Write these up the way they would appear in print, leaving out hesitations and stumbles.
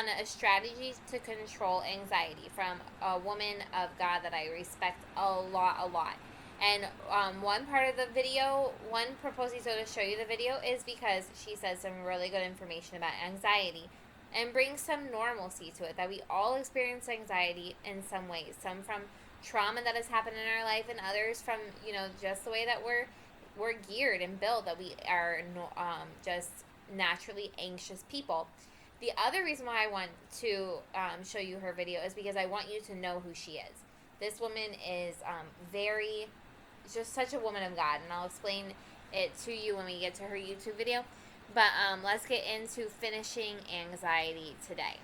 on a strategy to control anxiety from a woman of God that I respect a lot, a lot. And one part of the video, one proposal to show you the video is because she says some really good information about anxiety and brings some normalcy to it. That we all experience anxiety in some ways. Some from trauma that has happened in our life, and others from just the way that we're geared and built. That we are just naturally anxious people. The other reason why I want to show you her video is because I want you to know who she is. This woman is very, just such a woman of God, and I'll explain it to you when we get to her YouTube video. But let's get into finishing anxiety today.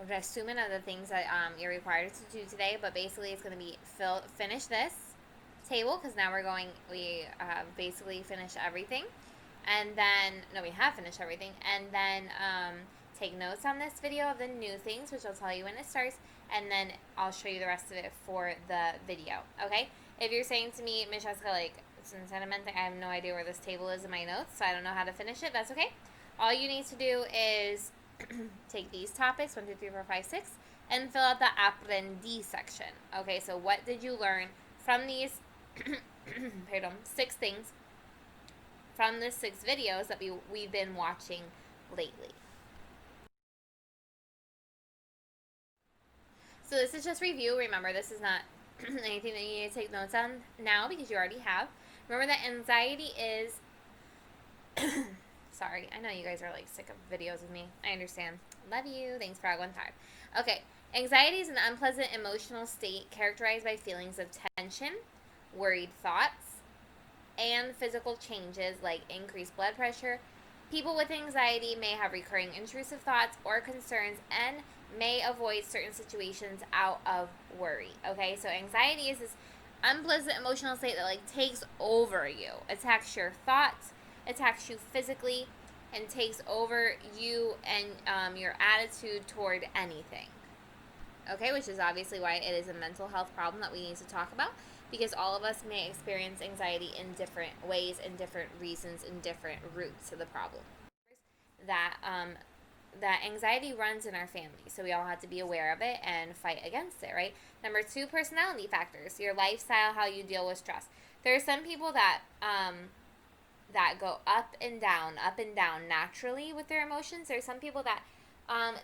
Resumen of the things that you're required to do today, but basically it's going to be finish this table because now we basically finished everything, and then no, we have finished everything, and then take notes on this video of the new things, which I'll tell you when it starts, and then I'll show you the rest of it for the video. Okay? If you're saying to me, Miss Jessica, like, since I have no idea where this table is in my notes, so I don't know how to finish it, that's okay. All you need to do is take these topics 1, 2, 3, 4, 5, 6 and fill out the aprendi section. Okay, so what did you learn from these 6 things from the 6 videos that we've been watching lately? So this is just review. Remember, this is not anything that you need to take notes on now because you already have. Remember that anxiety is sorry, I know you guys are like sick of videos with me. I understand. Love you. Thanks for one time. Okay, anxiety is an unpleasant emotional state characterized by feelings of tension, worried thoughts, and physical changes like increased blood pressure. People with anxiety may have recurring intrusive thoughts or concerns and may avoid certain situations out of worry. Okay, so anxiety is this unpleasant emotional state that like takes over you, attacks your thoughts, attacks you physically, and takes over you and your attitude toward anything. Okay, which is obviously why it is a mental health problem that we need to talk about, because all of us may experience anxiety in different ways and different reasons and different roots of the problem. That anxiety runs in our family, so we all have to be aware of it and fight against it, right? Number 2, personality factors, your lifestyle, how you deal with stress. There are some people that go up and down naturally with their emotions. There's some people that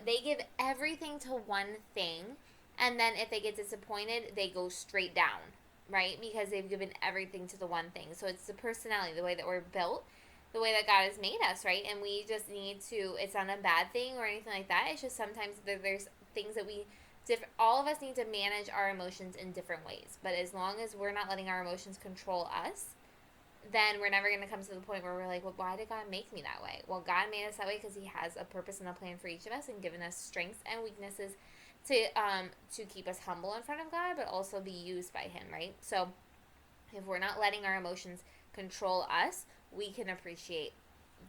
they give everything to one thing, and then if they get disappointed, they go straight down, right? Because they've given everything to the one thing. So it's the personality, the way that we're built, the way that God has made us, right? And we just need to, it's not a bad thing or anything like that. It's just sometimes there's things that all of us need to manage our emotions in different ways. But as long as we're not letting our emotions control us, then we're never going to come to the point where we're like, well, why did God make me that way? Well, God made us that way because He has a purpose and a plan for each of us and given us strengths and weaknesses to keep us humble in front of God, but also be used by Him, right? So if we're not letting our emotions control us, we can appreciate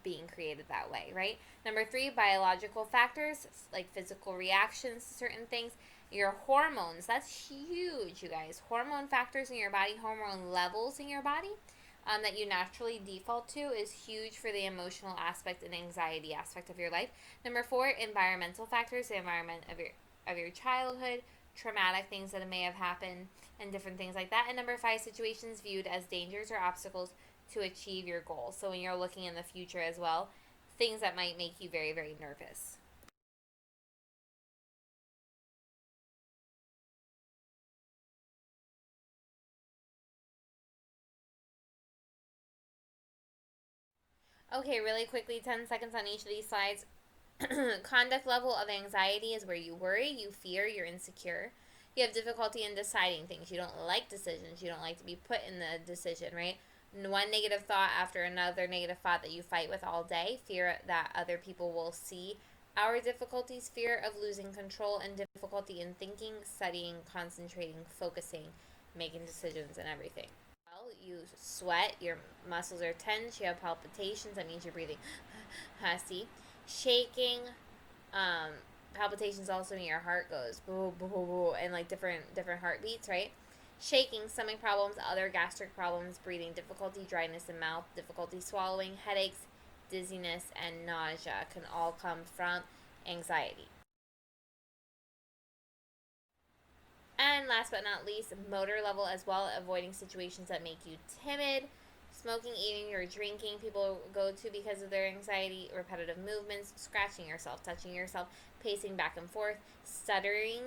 being created that way, right? Number 3, biological factors like physical reactions to certain things. Your hormones, that's huge, you guys. Hormone factors in your body, hormone levels in your body that you naturally default to is huge for the emotional aspect and anxiety aspect of your life. Number 4, environmental factors, the environment of your childhood, traumatic things that may have happened, and different things like that. And number 5, situations viewed as dangers or obstacles to achieve your goals. So when you're looking in the future as well, things that might make you very, very nervous. Okay, really quickly, 10 seconds on each of these slides. Conduct level of anxiety is where you worry, you fear, you're insecure. You have difficulty in deciding things. You don't like decisions. You don't like to be put in the decision, right? One negative thought after another negative thought that you fight with all day. Fear that other people will see our difficulties. Fear of losing control and difficulty in thinking, studying, concentrating, focusing, making decisions, and everything. Well, you sweat, your muscles are tense, you have palpitations, that means you're breathing see, shaking, um, palpitations also mean your heart goes boo, boo, boo, boo, and like different heartbeats, right? Shaking, stomach problems, other gastric problems, breathing difficulty, dryness in mouth, difficulty swallowing, headaches, dizziness, and nausea can all come from anxiety. And last but not least, motor level as well, avoiding situations that make you timid. Smoking, eating, or drinking, people go to because of their anxiety. Repetitive movements, scratching yourself, touching yourself, pacing back and forth, stuttering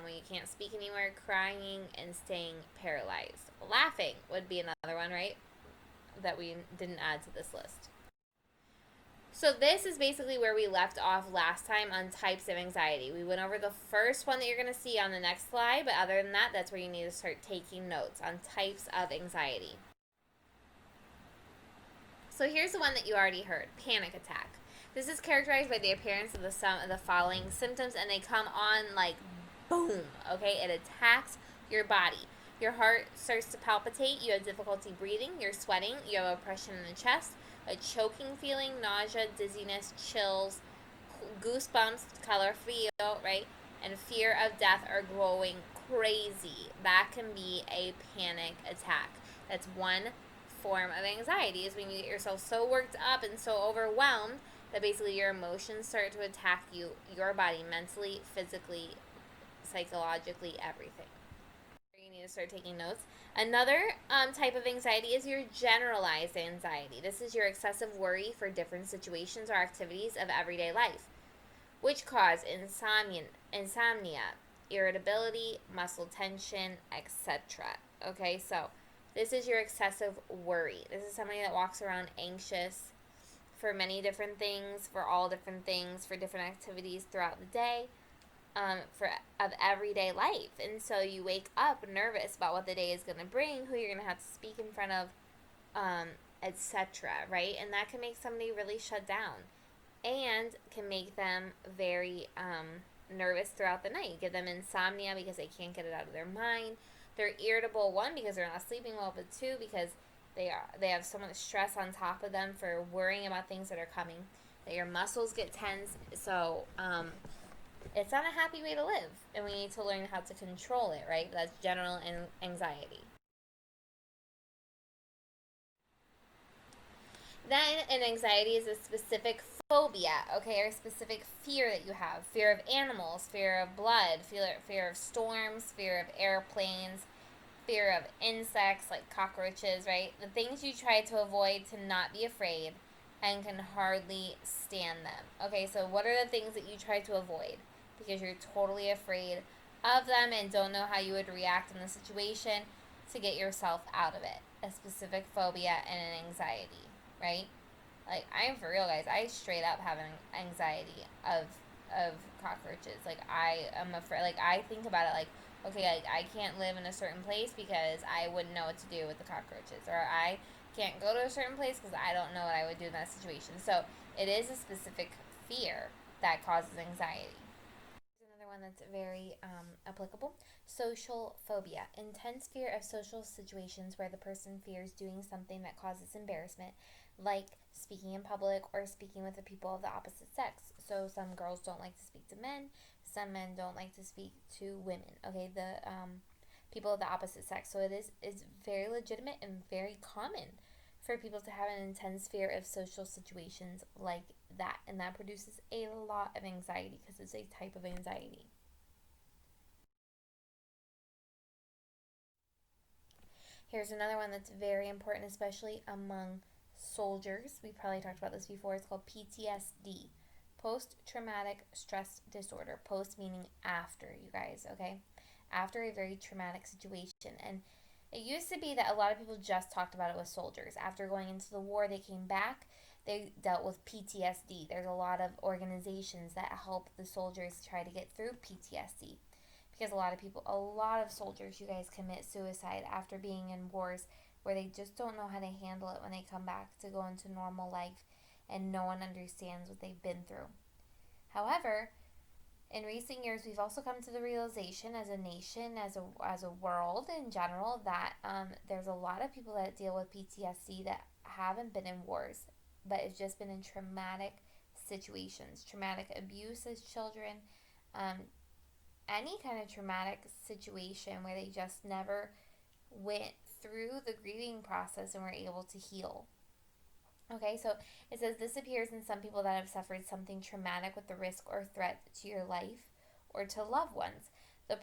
when you can't speak anymore, crying, and staying paralyzed. Laughing would be another one, right? That we didn't add to this list. So this is basically where we left off last time on types of anxiety. We went over the first one that you're going to see on the next slide, but other than that, that's where you need to start taking notes on types of anxiety. So here's the one that you already heard, panic attack. This is characterized by the appearance of some of the following symptoms, and they come on like boom, okay? It attacks your body. Your heart starts to palpitate, you have difficulty breathing, you're sweating, you have oppression in the chest, a choking feeling, nausea, dizziness, chills, goosebumps, color feel, right? And fear of death are growing crazy. That can be a panic attack. That's one form of anxiety, is when you get yourself so worked up and so overwhelmed that basically your emotions start to attack you, your body, mentally, physically, psychologically, everything. You need to start taking notes. Another type of anxiety is your generalized anxiety. This is your excessive worry for different situations or activities of everyday life, which cause insomnia, irritability, muscle tension, etc. Okay, so this is your excessive worry. This is somebody that walks around anxious for many different things, for all different things, for different activities throughout the day, for of everyday life. And so you wake up nervous about what the day is going to bring, who you're going to have to speak in front of, etc. Right? And that can make somebody really shut down and can make them very nervous throughout the night. Give them insomnia because they can't get it out of their mind. They're irritable, one, because they're not sleeping well, but two, because they have so much stress on top of them for worrying about things that are coming, that your muscles get tense. So it's not a happy way to live, and we need to learn how to control it, right? That's general anxiety. Then an anxiety is a specific phobia, okay, or a specific fear that you have. Fear of animals, fear of blood, fear of storms, fear of airplanes, fear of insects like cockroaches, right? The things you try to avoid to not be afraid and can hardly stand them. Okay, so what are the things that you try to avoid because you're totally afraid of them and don't know how you would react in the situation to get yourself out of it? A specific phobia and an anxiety, right? Like, I am for real, guys. I straight up have an anxiety of cockroaches. Like, I am afraid. Like, I think about it like, okay, like, I can't live in a certain place because I wouldn't know what to do with the cockroaches, or I can't go to a certain place because I don't know what I would do in that situation. So it is a specific fear that causes anxiety. Another one that's very applicable, social phobia. Intense fear of social situations where the person fears doing something that causes embarrassment, like speaking in public or speaking with the people of the opposite sex. So some girls don't like to speak to men, some men don't like to speak to women. Okay, the people of the opposite sex. So is very legitimate and very common for people to have an intense fear of social situations like that, and that produces a lot of anxiety because it's a type of anxiety. Here's another one that's very important, especially among soldiers. We probably talked about this before. It's called PTSD, post traumatic stress disorder. Post meaning after, you guys, okay? After a very traumatic situation. And it used to be that a lot of people just talked about it with soldiers. After going into the war, they came back, they dealt with PTSD. There's a lot of organizations that help the soldiers try to get through PTSD, because a lot of soldiers, you guys, commit suicide after being in wars where they just don't know how to handle it when they come back to go into normal life and no one understands what they've been through. However, in recent years, we've also come to the realization as a nation, as a world in general, that there's a lot of people that deal with PTSD that haven't been in wars, but it's just been in traumatic situations, traumatic abuse as children, um, any kind of traumatic situation where they just never went through the grieving process and were able to heal. Okay, so it says this appears in some people that have suffered something traumatic with the risk or threat to your life or to loved ones. The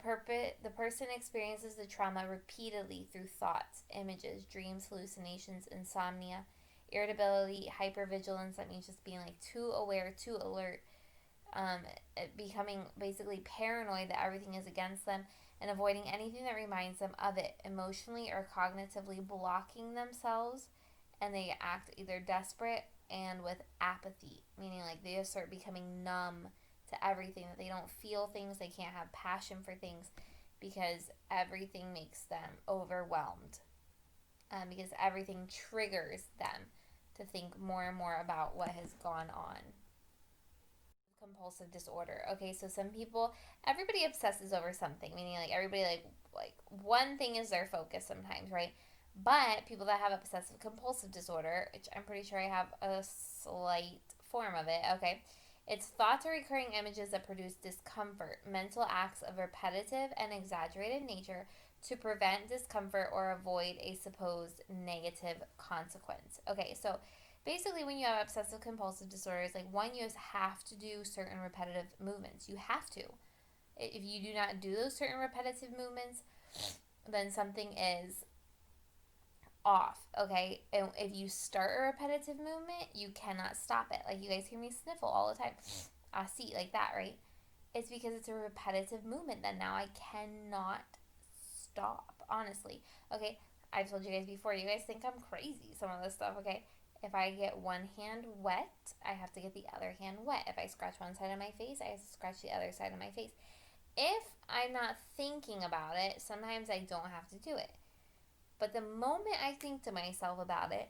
person experiences the trauma repeatedly through thoughts, images, dreams, hallucinations, insomnia, irritability, hypervigilance. That means just being like too aware, too alert, um, becoming basically paranoid that everything is against them, and avoiding anything that reminds them of it, emotionally or cognitively blocking themselves, and they act either desperate and with apathy, meaning like they just start becoming numb to everything, that they don't feel things, they can't have passion for things because everything makes them overwhelmed, because everything triggers them to think more and more about what has gone on. Compulsive disorder. Okay, so some people, everybody obsesses over something, meaning like everybody like one thing is their focus sometimes, right? But people that have obsessive compulsive disorder, which I'm pretty sure I have a slight form of it, okay? It's thoughts or recurring images that produce discomfort, mental acts of repetitive and exaggerated nature to prevent discomfort or avoid a supposed negative consequence. Okay, so basically when you have obsessive compulsive disorders, like one, you just have to do certain repetitive movements. You have to. If you do not do those certain repetitive movements, then something is off. Okay, and if you start a repetitive movement, you cannot stop it. Like you guys hear me sniffle all the time. I see, like that, right? It's because it's a repetitive movement that now I cannot stop, honestly. Okay, I've told you guys before, you guys think I'm crazy, some of this stuff, okay? If I get one hand wet, I have to get the other hand wet. If I scratch one side of my face, I have to scratch the other side of my face. If I'm not thinking about it, sometimes I don't have to do it. But the moment I think to myself about it,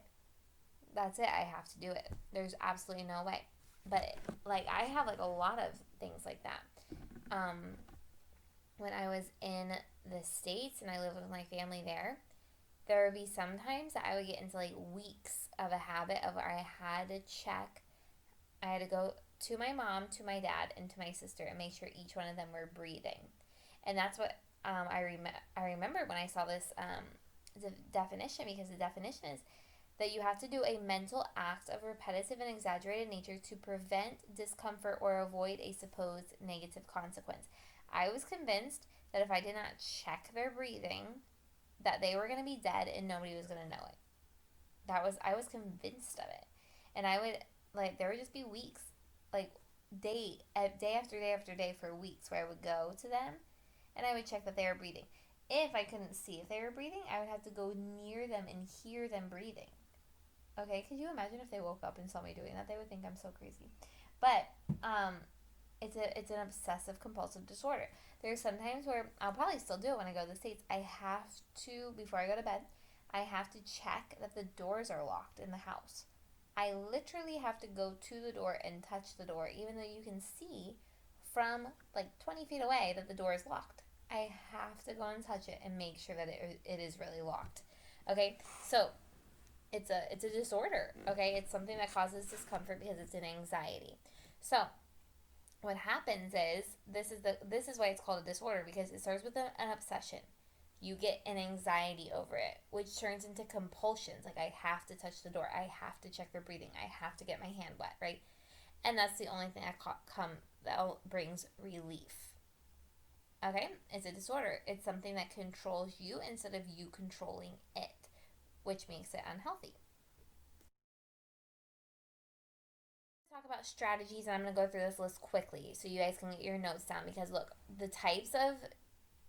that's it. I have to do it. There's absolutely no way. But like I have like a lot of things like that. Um, when I was in the States and I lived with my family there would be sometimes that I would get into like weeks of a habit of where I had to check. I had to go to my mom, to my dad, and to my sister and make sure each one of them were breathing. And that's what I remember when I saw this definition, because the definition is that you have to do a mental act of repetitive and exaggerated nature to prevent discomfort or avoid a supposed negative consequence. I was convinced that if I did not check their breathing, that they were going to be dead and nobody was going to know it. I was convinced of it. And I would, like, there would just be weeks, like, day after day after day for weeks where I would go to them and I would check that they were breathing. If I couldn't see if they were breathing, I would have to go near them and hear them breathing. Okay, could you imagine if they woke up and saw me doing that? They would think I'm so crazy. But it's an obsessive compulsive disorder. There's sometimes where I'll probably still do it when I go to the States. I have to, before I go to bed, I have to check that the doors are locked in the house. I literally have to go to the door and touch the door, even though you can see from like 20 feet away that the door is locked. I have to go and touch it and make sure that it is really locked. Okay, so it's a disorder. Okay, it's something that causes discomfort because it's an anxiety. So what happens is this is why it's called a disorder, because it starts with an obsession. You get an anxiety over it, which turns into compulsions. Like I have to touch the door, I have to check their breathing, I have to get my hand wet, right? And that's the only thing that brings relief. Okay, it's a disorder. It's something that controls you instead of you controlling it, which makes it unhealthy. Talk about strategies, and I'm going to go through this list quickly so you guys can get your notes down, because look, the types of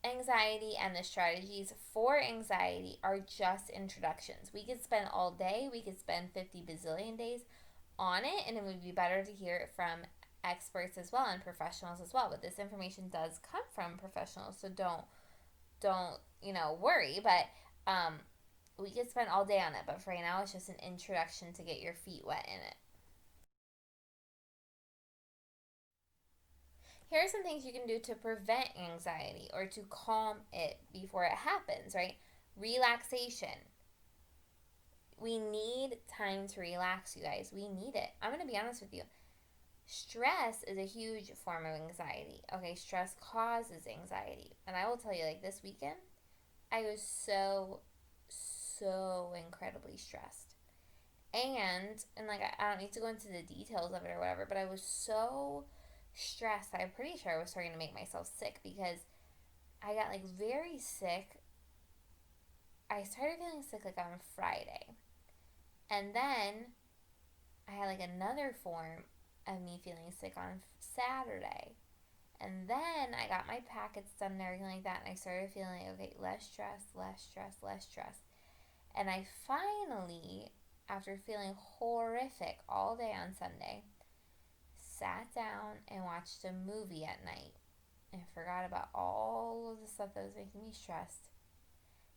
anxiety and the strategies for anxiety are just introductions. We could spend all day, we could spend 50 bazillion days on it, and it would be better to hear it from experts as well and professionals as well. But this information does come from professionals, so don't worry. But We could spend all day on it, but for right now, it's just an introduction to get your feet wet in it. Here are some things you can do to prevent anxiety or to calm it before it happens, right? Relaxation. We need time to relax, you guys. We need it. I'm going to be honest with you. Stress is a huge form of anxiety. Okay, stress causes anxiety. And I will tell you, like this weekend, I was so incredibly stressed. And like, I don't need to go into the details of it or whatever, but I was so stressed. I'm pretty sure I was starting to make myself sick because I got like very sick. I started feeling sick like on Friday. And then I had like another form of me feeling sick on Saturday. And then I got my packets done and everything like that. And I started feeling like, okay, less stress, less stress, less stress. And I finally, after feeling horrific all day on Sunday, sat down and watched a movie at night and forgot about all of the stuff that was making me stressed.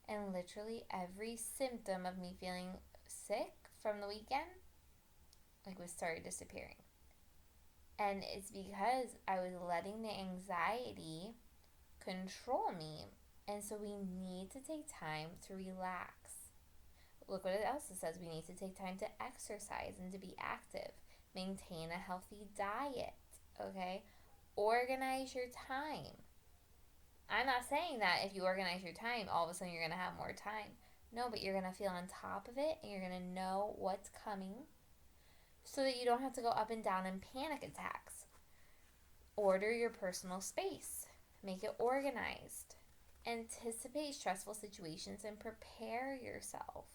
And literally every symptom of me feeling sick from the weekend like was started disappearing. And it's because I was letting the anxiety control me. And so we need to take time to relax. Look what else it says. We need to take time to exercise and to be active. Maintain a healthy diet. Okay? Organize your time. I'm not saying that if you organize your time, all of a sudden you're going to have more time. No, but you're going to feel on top of it and you're going to know what's coming so that you don't have to go up and down in panic attacks. Order your personal space, make it organized. Anticipate stressful situations and prepare yourself.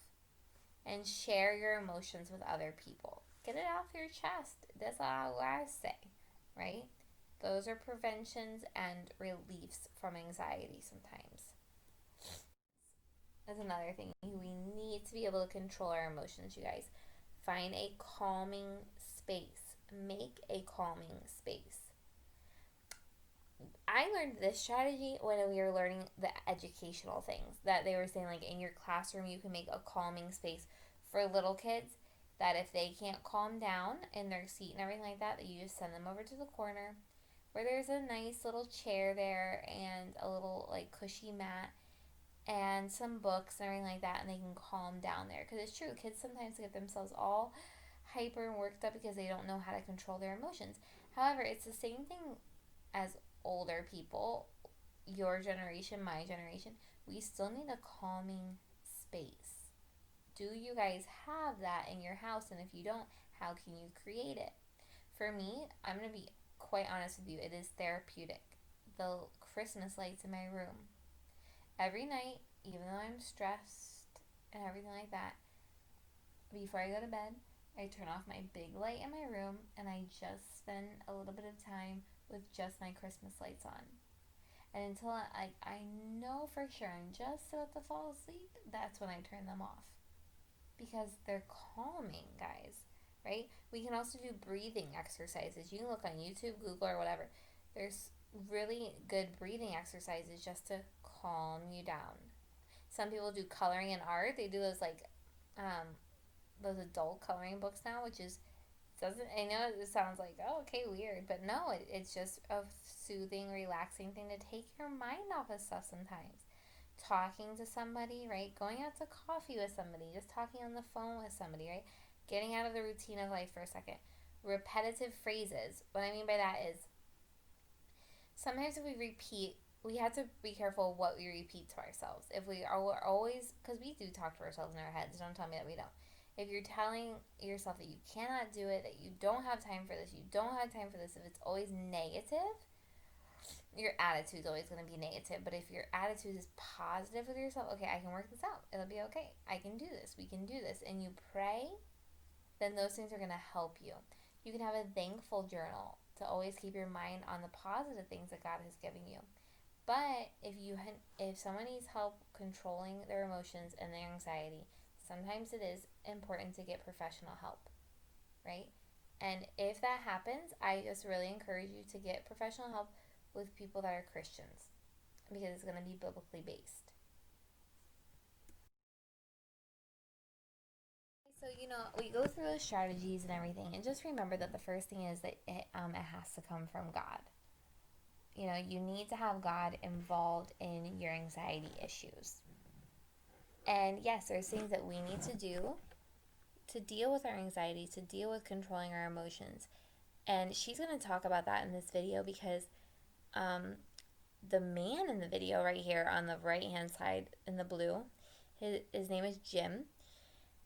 And share your emotions with other people. Get it off your chest. That's all I say, right? Those are preventions and reliefs from anxiety sometimes. That's another thing. We need to be able to control our emotions, you guys. Find a calming space. Make a calming space. I learned this strategy when we were learning the educational things that they were saying, like in your classroom, you can make a calming space for little kids. That if they can't calm down in their seat and everything like that, that you just send them over to the corner where there's a nice little chair there and a little like cushy mat and some books and everything like that, and they can calm down there. Because it's true, kids sometimes get themselves all hyper and worked up because they don't know how to control their emotions. However, it's the same thing as older people, your generation, my generation. We still need a calming space. Do you guys have that in your house? And if you don't, how can you create it? For me, I'm going to be quite honest with you, it is therapeutic. The Christmas lights in my room. Every night, even though I'm stressed and everything like that, before I go to bed, I turn off my big light in my room and I just spend a little bit of time with just my Christmas lights on. And until I know for sure I'm just about to fall asleep, that's when I turn them off. Because they're calming, guys, right? We can also do breathing exercises. You can look on YouTube, Google, or whatever. There's really good breathing exercises just to calm you down. Some people do coloring and art. They do um, those adult coloring books now, which is doesn't I know it sounds like, oh, okay, weird, but no, it's just a soothing, relaxing thing to take your mind off of stuff sometimes. Talking to somebody, right? Going out to coffee with somebody, just talking on the phone with somebody, right? Getting out of the routine of life for a second. Repetitive phrases. What I mean by that is sometimes if we repeat, we have to be careful what we repeat to ourselves. If we are always, because we do talk to ourselves in our heads, don't tell me that we don't. If you're telling yourself that you cannot do it, that you don't have time for this, you don't have time for this, if it's always negative, your attitude's always going to be negative. But if your attitude is positive with yourself, okay, I can work this out. It'll be okay. I can do this. We can do this. And you pray, then those things are going to help you. You can have a thankful journal to always keep your mind on the positive things that God has given you. But if someone needs help controlling their emotions and their anxiety, sometimes it is important to get professional help, right? And if that happens, I just really encourage you to get professional help with people that are Christians because it's going to be biblically based. So, we go through those strategies and everything, and just remember that the first thing is that it has to come from God. You need to have God involved in your anxiety issues. And yes, there's things that we need to do to deal with our anxiety, to deal with controlling our emotions. And she's going to talk about that in this video because um, the man in the video right here on the right hand side in the blue, his name is Jim.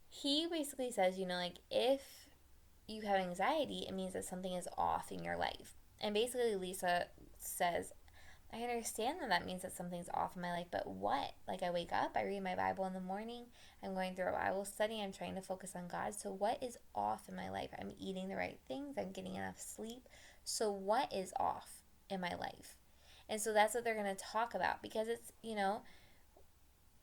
He basically says, like if you have anxiety, it means that something is off in your life. And basically, Lisa says, I understand that means that something's off in my life, but what? Like, I wake up, I read my Bible in the morning, I'm going through a Bible study, I'm trying to focus on God. So, what is off in my life? I'm eating the right things, I'm getting enough sleep. So, what is off in my life? And so, that's what they're going to talk about because it's,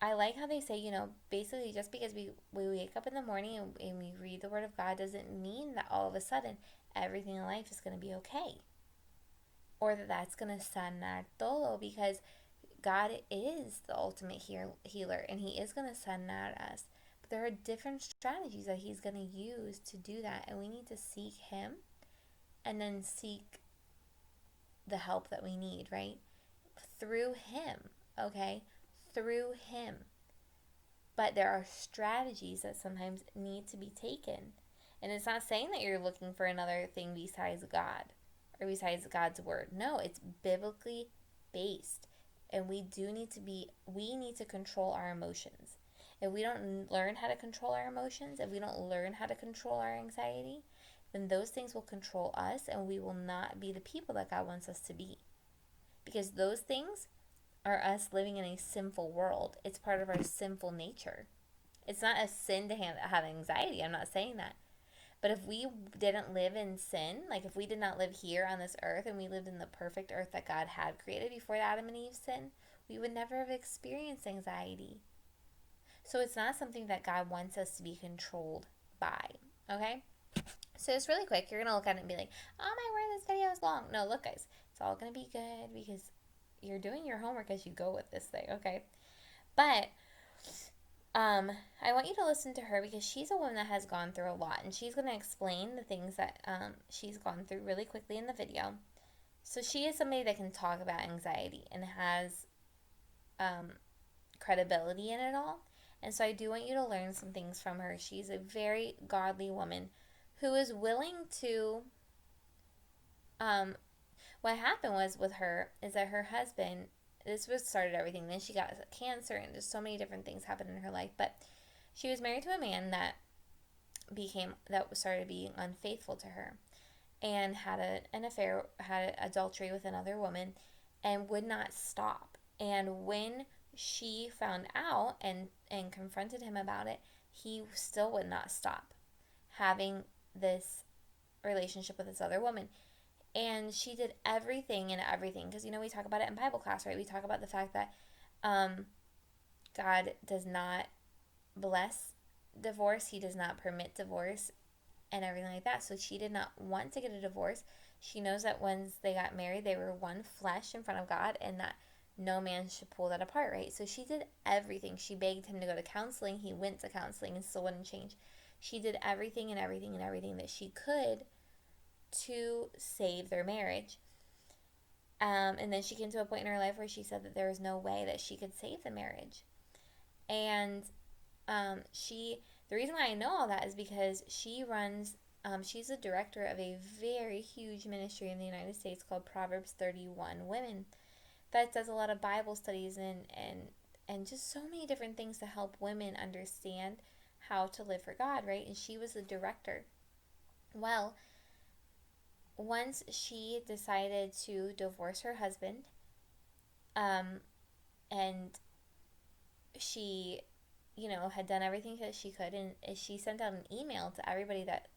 I like how they say, basically just because we wake up in the morning and we read the Word of God doesn't mean that all of a sudden everything in life is going to be okay. Or that that's going to sanar todo, because God is the ultimate healer and He is going to sanar us. But there are different strategies that He's going to use to do that, and we need to seek Him and then seek the help that we need, right? Through Him, okay? Through Him. But there are strategies that sometimes need to be taken. And it's not saying that you're looking for another thing besides God or besides God's word. No, it's biblically based. And we need to control our emotions. If we don't learn how to control our emotions, if we don't learn how to control our anxiety, then those things will control us and we will not be the people that God wants us to be. Because those things are us living in a sinful world. It's part of our sinful nature. It's not a sin to have anxiety. I'm not saying that. But if we didn't live in sin, like if we did not live here on this earth and we lived in the perfect earth that God had created before Adam and Eve sinned, we would never have experienced anxiety. So it's not something that God wants us to be controlled by. Okay? So it's really quick. You're going to look at it and be like, oh my word, this video is long. No, look guys, it's all going to be good because you're doing your homework as you go with this thing, okay? But I want you to listen to her because she's a woman that has gone through a lot, and she's going to explain the things that she's gone through really quickly in the video. So she is somebody that can talk about anxiety and has credibility in it all. And so I do want you to learn some things from her. She's a very godly woman who is willing to what happened was with her is that her husband, this was started everything. Then she got cancer, and just so many different things happened in her life. But she was married to a man that started being unfaithful to her, and had an affair, had adultery with another woman, and would not stop. And when she found out and confronted him about it, he still would not stop having this relationship with this other woman. And she did everything and everything, because we talk about it in Bible class, right? We talk about the fact that God does not bless divorce. He does not permit divorce and everything like that. So she did not want to get a divorce. She knows that once they got married, they were one flesh in front of God, and that no man should pull that apart, right? So she did everything. She begged him to go to counseling. He went to counseling and still wouldn't change. She did everything and everything and everything that she could to save their marriage. And then she came to a point in her life where she said that there was no way that she could save the marriage. And the reason why I know all that is because she runs, she's the director of a very huge ministry in the United States called Proverbs 31 Women that does a lot of Bible studies and just so many different things to help women understand how to live for God, right? And she was the director. Well, once she decided to divorce her husband, and she, had done everything that she could, and she sent out an email to everybody that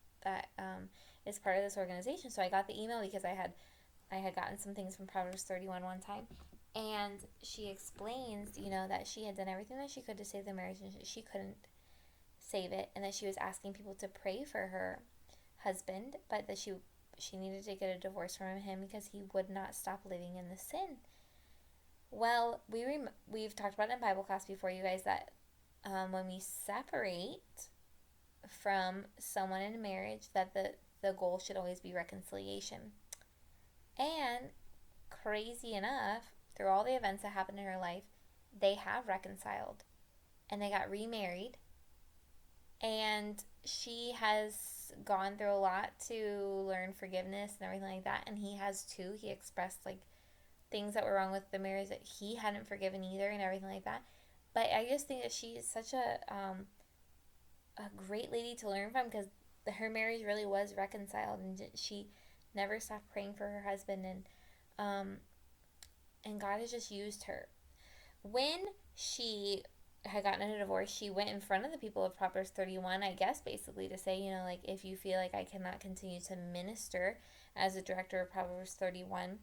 is part of this organization. So I got the email because I had gotten some things from Proverbs 31 one time, and she explains, that she had done everything that she could to save the marriage, and she couldn't save it, and that she was asking people to pray for her husband, but that she needed to get a divorce from him because he would not stop living in the sin. Well, we've talked about it in Bible class before, you guys, that when we separate from someone in a marriage that the goal should always be reconciliation. And crazy enough, through all the events that happened in her life, they have reconciled and they got remarried. And she has gone through a lot to learn forgiveness and everything like that. And he has too. He expressed like things that were wrong with the marriage that he hadn't forgiven either and everything like that. But I just think that she's such a great lady to learn from because her marriage really was reconciled and she never stopped praying for her husband um, and God has just used her. When she had gotten a divorce, she went in front of the people of Proverbs 31, I guess, basically to say, like, if you feel like I cannot continue to minister as a director of Proverbs 31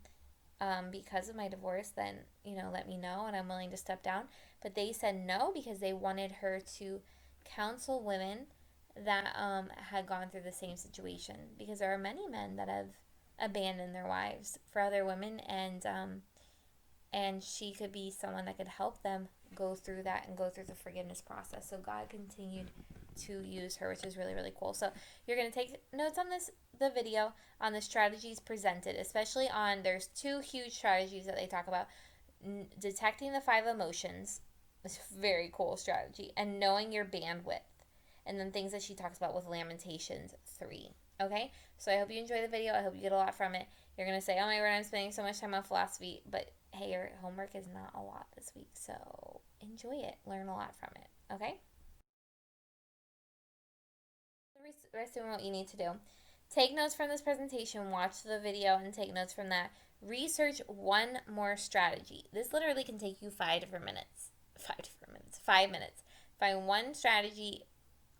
because of my divorce, then, let me know and I'm willing to step down. But they said no because they wanted her to counsel women that had gone through the same situation because there are many men that have abandoned their wives for other women and she could be someone that could help them go through that and go through the forgiveness process. So God continued to use her, which is really, really cool. So you're going to take notes on the video on the strategies presented, especially on, there's two huge strategies that they talk about. Detecting the 5 emotions, it's a very cool strategy, and knowing your bandwidth. And then things that she talks about with Lamentations 3. Okay? So I hope you enjoy the video. I hope you get a lot from it. You're going to say, oh my word, I'm spending so much time on philosophy. But hey, your homework is not a lot this week. So enjoy it. Learn a lot from it. Okay? The rest of what you need to do. Take notes from this presentation. Watch the video and take notes from that. Research one more strategy. This literally can take you 5 different minutes. 5 minutes. Find one strategy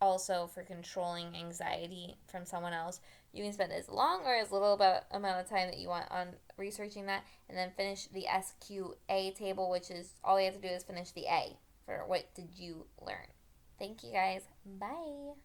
also for controlling anxiety from someone else. You can spend as long or as little amount of time that you want on researching that, and then finish the SQA table, which is all you have to do is finish the A for what did you learn. Thank you guys. Bye.